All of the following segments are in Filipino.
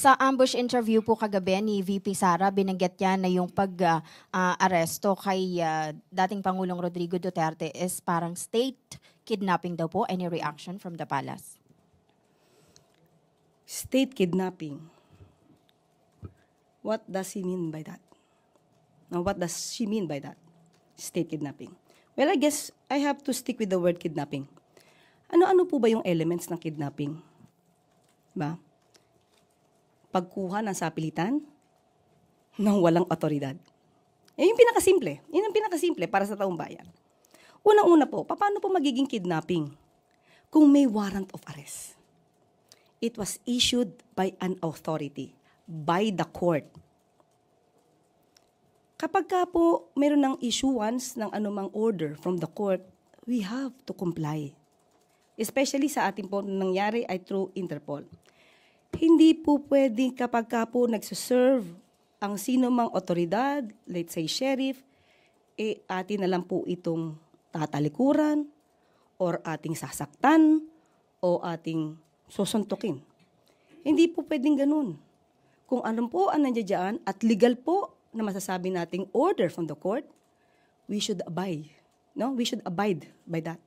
Sa ambush interview po kagabi ni VP Sara, binanggit niya na yung pag-aresto kay dating Pangulong Rodrigo Duterte is parang state kidnapping daw po. Any reaction from the palace? State kidnapping. What does he mean by that? Now, what does she mean by that? State kidnapping. Well, I guess I have to stick with the word kidnapping. Ano-ano po ba yung elements ng kidnapping? Ba? Pagkuha ng sapilitan ng walang otoridad. Yung pinakasimple. Yun ang pinakasimple para sa taong bayan. Unang-una po, paano po magiging kidnapping? Kung may warrant of arrest. It was issued by an authority, by the court. Kapag ka po meron ng issuance ng anumang order from the court, we have to comply. Especially sa ating po nangyari ay through Interpol. Hindi po pwedeng kapag ka po nagsuserve ang sino mang otoridad, let's say sheriff, atin na lang po itong tatalikuran or ating sasaktan o ating susuntukin. Hindi po pwedeng ganun. Kung ano po ang nandiyan at legal po na masasabi nating order from the court, we should abide. No? We should abide by that.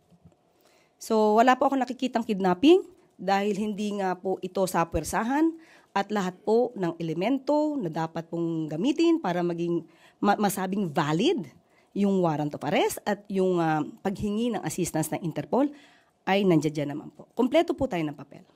So wala po ako nakikitang kidnapping dahil hindi nga po ito sa puwersahan at lahat po ng elemento na dapat pong gamitin para maging masabing valid yung warrant of arrest at yung paghingi ng assistance ng Interpol ay nandiyan naman po. Kompleto po tayo ng papel.